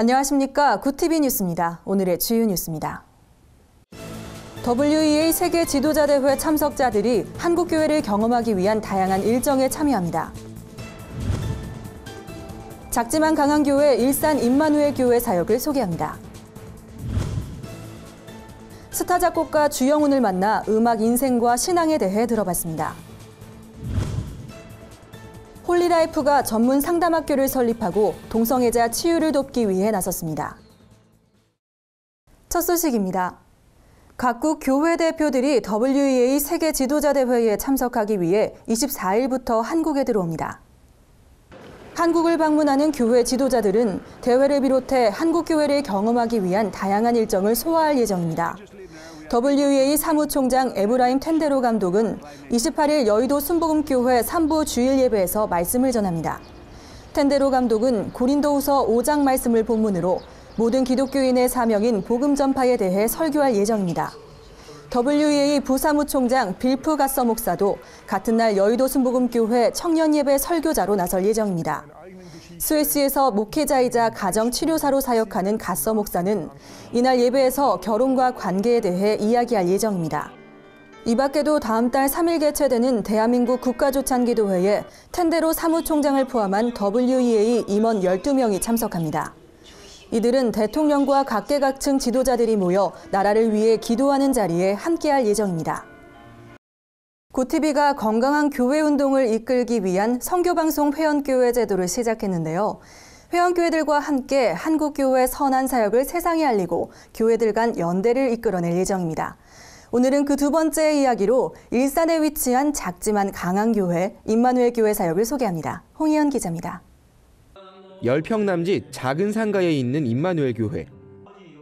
안녕하십니까. 구TV 뉴스입니다. 오늘의 주요 뉴스입니다. WEA 세계 지도자 대회 참석자들이 한국교회를 경험하기 위한 다양한 일정에 참여합니다. 작지만 강한 교회 일산 임마누엘 교회 사역을 소개합니다. 스타 작곡가 주영훈을 만나 음악 인생과 신앙에 대해 들어봤습니다. 홀리라이프가 전문 상담학교를 설립하고 동성애자 치유를 돕기 위해 나섰습니다. 첫 소식입니다. 각국 교회 대표들이 WEA 세계 지도자 대회에 참석하기 위해 24일부터 한국에 들어옵니다. 한국을 방문하는 교회 지도자들은 대회를 비롯해 한국 교회를 경험하기 위한 다양한 일정을 소화할 예정입니다. WEA 사무총장 에브라임 텐데로 감독은 28일 여의도 순복음교회 3부 주일 예배에서 말씀을 전합니다. 텐데로 감독은 고린도후서 5장 말씀을 본문으로 모든 기독교인의 사명인 복음 전파에 대해 설교할 예정입니다. WEA 부사무총장 빌프 가서 목사도 같은 날 여의도 순복음교회 청년 예배 설교자로 나설 예정입니다. 스위스에서 목회자이자 가정치료사로 사역하는 가서 목사는 이날 예배에서 결혼과 관계에 대해 이야기할 예정입니다. 이 밖에도 다음 달 3일 개최되는 대한민국 국가조찬기도회에 텐데로 사무총장을 포함한 WEA 임원 12명이 참석합니다. 이들은 대통령과 각계각층 지도자들이 모여 나라를 위해 기도하는 자리에 함께할 예정입니다. 구TV가 건강한 교회 운동을 이끌기 위한 선교방송 회원교회 제도를 시작했는데요. 회원교회들과 함께 한국교회 선한 사역을 세상에 알리고 교회들 간 연대를 이끌어낼 예정입니다. 오늘은 그 두 번째 이야기로 일산에 위치한 작지만 강한 교회, 임마누엘 교회 사역을 소개합니다. 홍희연 기자입니다. 10평 남짓 작은 상가에 있는 임마누엘 교회.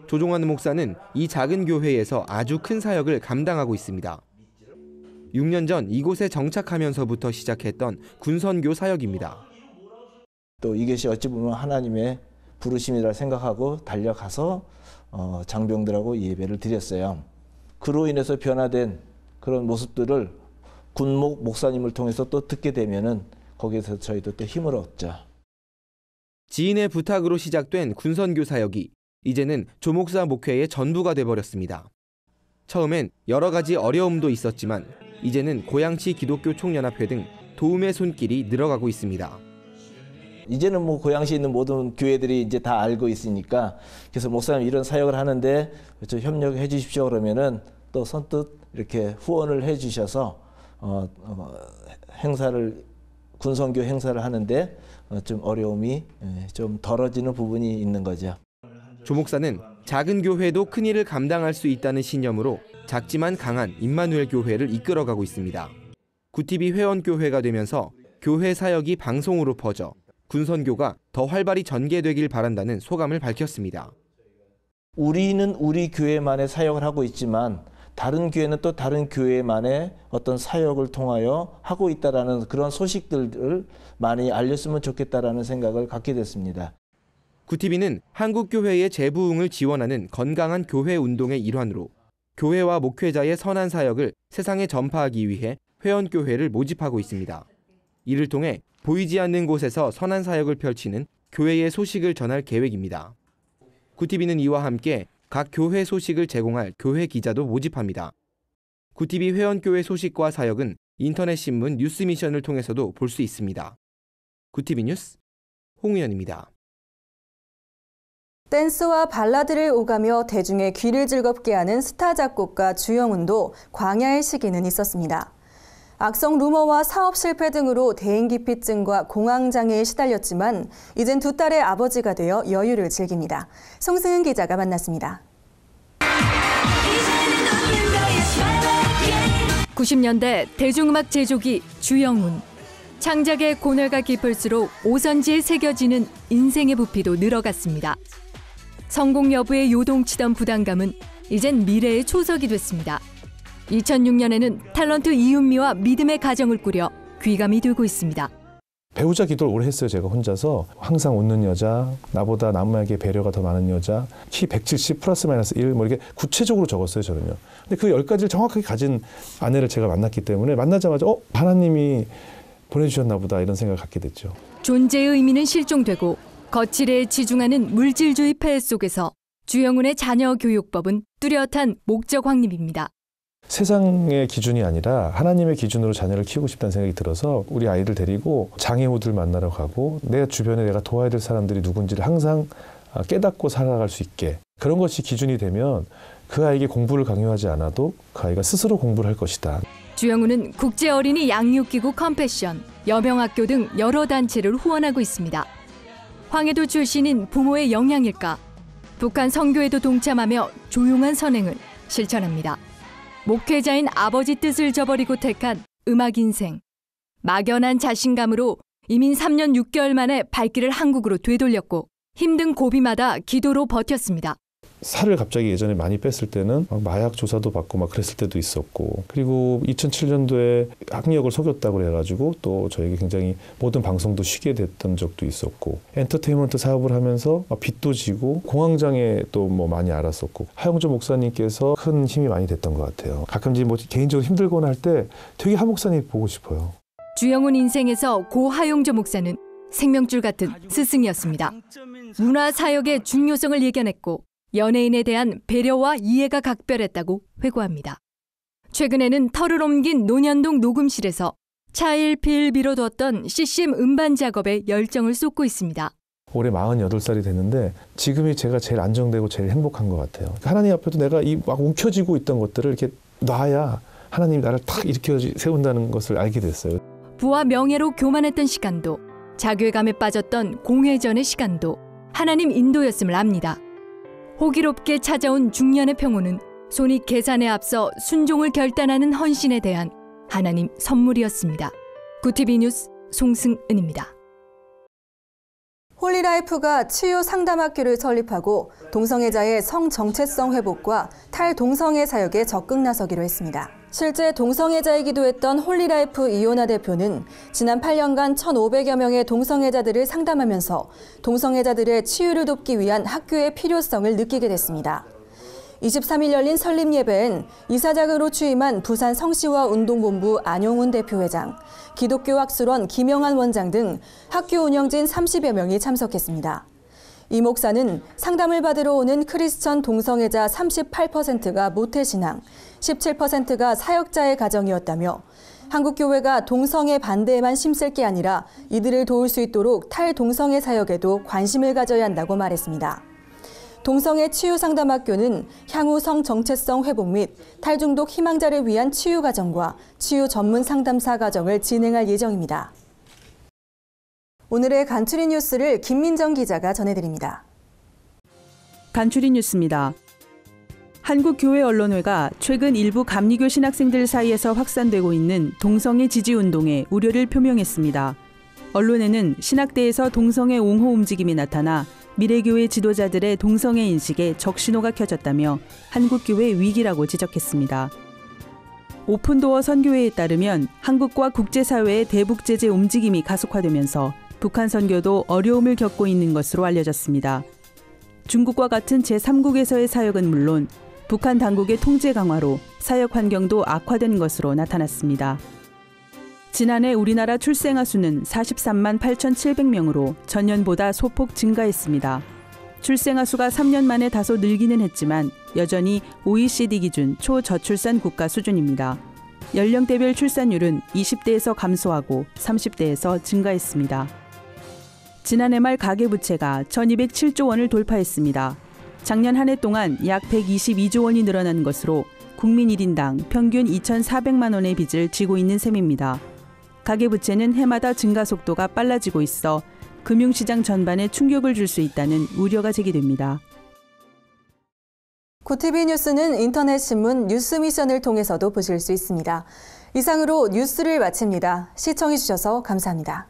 조종환 목사는 이 작은 교회에서 아주 큰 사역을 감당하고 있습니다. 6년 전 이곳에 정착하면서부터 시작했던 군선교 사역입니다. 또 이것이 어찌 보면 하나님의 부르심이라 생각하고 달려가서 장병들하고 예배를 드렸어요. 그로 인해서 변화된 그런 모습들을 군목 목사님을 통해서 또 듣게 되면은 거기에서 저희도 또 힘을 얻죠. 지인의 부탁으로 시작된 군선교 사역이 이제는 조 목사 목회의 전부가 돼버렸습니다. 처음엔 여러 가지 어려움도 있었지만 이제는 고양시 기독교 총연합회 등 도움의 손길이 늘어가고 있습니다. 이제는 뭐 고양시에 있는 모든 교회들이 이제 다 알고 있으니까 그래서 목사님 이런 사역을 하는데 좀 협력해 주십시오 그러면은 또 선뜻 이렇게 후원을 해 주셔서 행사를 군선교 행사를 하는데 좀 어려움이 좀 덜어지는 부분이 있는 거죠. 조 목사는 작은 교회도 큰 일을 감당할 수 있다는 신념으로 작지만 강한 임마누엘 교회를 이끌어가고 있습니다. 구TV 회원교회가 되면서 교회 사역이 방송으로 퍼져 군선교가 더 활발히 전개되길 바란다는 소감을 밝혔습니다. 우리는 우리 교회만의 사역을 하고 있지만 다른 교회는 또 다른 교회만의 어떤 사역을 통하여 하고 있다라는 그런 소식들을 많이 알렸으면 좋겠다라는 생각을 갖게 됐습니다. 구TV는 한국교회의 재부흥을 지원하는 건강한 교회 운동의 일환으로 교회와 목회자의 선한 사역을 세상에 전파하기 위해 회원교회를 모집하고 있습니다. 이를 통해 보이지 않는 곳에서 선한 사역을 펼치는 교회의 소식을 전할 계획입니다. 구TV는 이와 함께 각 교회 소식을 제공할 교회 기자도 모집합니다. 구TV 회원교회 소식과 사역은 인터넷 신문 뉴스미션을 통해서도 볼 수 있습니다. 구TV 뉴스 홍우연입니다. 댄스와 발라드를 오가며 대중의 귀를 즐겁게 하는 스타 작곡가 주영훈도 광야의 시기는 있었습니다. 악성 루머와 사업 실패 등으로 대인기피증과 공황장애에 시달렸지만 이젠 두 딸의 아버지가 되어 여유를 즐깁니다. 송승은 기자가 만났습니다. 90년대 대중음악 제조기 주영훈. 창작의 고뇌가 깊을수록 오선지에 새겨지는 인생의 부피도 늘어갔습니다. 성공 여부에 요동치던 부담감은 이젠 미래의 초석이 됐습니다. 2006년에는 탤런트 이은미와 믿음의 가정을 꾸려 귀감이 되고 있습니다. 배우자 기도를 오래 했어요. 제가 혼자서. 항상 웃는 여자, 나보다 남에게 배려가 더 많은 여자, 키 170 플러스 마이너스 1 뭐 이렇게 구체적으로 적었어요. 저는요. 근데 그 10가지를 정확하게 가진 아내를 제가 만났기 때문에 만나자마자 하나님이 보내주셨나 보다 이런 생각을 갖게 됐죠. 존재의 의미는 실종되고 거칠에 치중하는 물질주의 폐해 속에서 주영훈의 자녀 교육법은 뚜렷한 목적 확립입니다. 세상의 기준이 아니라 하나님의 기준으로 자녀를 키우고 싶다는 생각이 들어서 우리 아이들 데리고 장애우들 만나러 가고 내 주변에 내가 도와야 될 사람들이 누군지를 항상 깨닫고 살아갈 수 있게, 그런 것이 기준이 되면 그 아이에게 공부를 강요하지 않아도 그 아이가 스스로 공부를 할 것이다. 주영훈은 국제어린이 양육기구 컴패션, 여명학교 등 여러 단체를 후원하고 있습니다. 황해도 출신인 부모의 영향일까? 북한 선교에도 동참하며 조용한 선행을 실천합니다. 목회자인 아버지 뜻을 저버리고 택한 음악 인생. 막연한 자신감으로 이민 3년 6개월 만에 발길을 한국으로 되돌렸고 힘든 고비마다 기도로 버텼습니다. 살을 갑자기 예전에 많이 뺐을 때는 마약 조사도 받고 막 그랬을 때도 있었고, 그리고 2007년도에 학력을 속였다고 해가지고 또 저에게 굉장히 모든 방송도 쉬게 됐던 적도 있었고, 엔터테인먼트 사업을 하면서 빚도 지고 공황장애 또 뭐 많이 알았었고, 하용조 목사님께서 큰 힘이 많이 됐던 것 같아요. 가끔 이제 뭐 개인적으로 힘들거나 할 때 되게 하 목사님 보고 싶어요. 주영훈 인생에서 고 하용조 목사는 생명줄 같은 스승이었습니다. 문화사역의 중요성을 예견했고 연예인에 대한 배려와 이해가 각별했다고 회고합니다. 최근에는 털을 옮긴 논현동 녹음실에서 차일피일 미뤄뒀던 CCM 음반 작업에 열정을 쏟고 있습니다. 올해 48살이 됐는데 지금이 제가 제일 안정되고 제일 행복한 것 같아요. 하나님 앞에도 내가 이 막 움켜쥐고 있던 것들을 이렇게 놔야 하나님이 나를 탁 일으켜 세운다는 것을 알게 됐어요. 부와 명예로 교만했던 시간도, 자괴감에 빠졌던 공회전의 시간도 하나님 인도였음을 압니다. 호기롭게 찾아온 중년의 평온은 손이 계산에 앞서 순종을 결단하는 헌신에 대한 하나님 선물이었습니다. 구티비 뉴스 송승은입니다. 홀리라이프가 치유 상담학교를 설립하고 동성애자의 성정체성 회복과 탈동성애 사역에 적극 나서기로 했습니다. 실제 동성애자이기도 했던 홀리라이프 이오나 대표는 지난 8년간 1,500여 명의 동성애자들을 상담하면서 동성애자들의 치유를 돕기 위한 학교의 필요성을 느끼게 됐습니다. 23일 열린 설립 예배엔 이사장으로 취임한 부산 성시화운동본부 안용훈 대표회장, 기독교 학술원 김영환 원장 등 학교 운영진 30여 명이 참석했습니다. 이 목사는 상담을 받으러 오는 크리스천 동성애자 38%가 모태신앙, 17%가 사역자의 가정이었다며 한국교회가 동성애 반대에만 힘쓸 게 아니라 이들을 도울 수 있도록 탈동성애 사역에도 관심을 가져야 한다고 말했습니다. 동성애 치유상담학교는 향후 성정체성 회복 및 탈중독 희망자를 위한 치유 과정과 치유 전문 상담사 과정을 진행할 예정입니다. 오늘의 간추린 뉴스를 김민정 기자가 전해드립니다. 간추린 뉴스입니다. 한국교회언론회가 최근 일부 감리교 신학생들 사이에서 확산되고 있는 동성애 지지 운동에 우려를 표명했습니다. 언론에는 신학대에서 동성애 옹호 움직임이 나타나 미래교회 지도자들의 동성애 인식에 적신호가 켜졌다며 한국교회 위기라고 지적했습니다. 오픈도어 선교회에 따르면 한국과 국제사회의 대북 제재 움직임이 가속화되면서 북한 선교도 어려움을 겪고 있는 것으로 알려졌습니다. 중국과 같은 제3국에서의 사역은 물론 북한 당국의 통제 강화로 사역 환경도 악화된 것으로 나타났습니다. 지난해 우리나라 출생아 수는 43만 8,700명으로 전년보다 소폭 증가했습니다. 출생아 수가 3년 만에 다소 늘기는 했지만 여전히 OECD 기준 초저출산 국가 수준입니다. 연령대별 출산율은 20대에서 감소하고 30대에서 증가했습니다. 지난해 말 가계부채가 1,207조 원을 돌파했습니다. 작년 한 해 동안 약 122조 원이 늘어난 것으로 국민 1인당 평균 2,400만 원의 빚을 지고 있는 셈입니다. 가계부채는 해마다 증가 속도가 빨라지고 있어 금융시장 전반에 충격을 줄 수 있다는 우려가 제기됩니다. 구티비 뉴스는 인터넷 신문 뉴스미션을 통해서도 보실 수 있습니다. 이상으로 뉴스를 마칩니다. 시청해주셔서 감사합니다.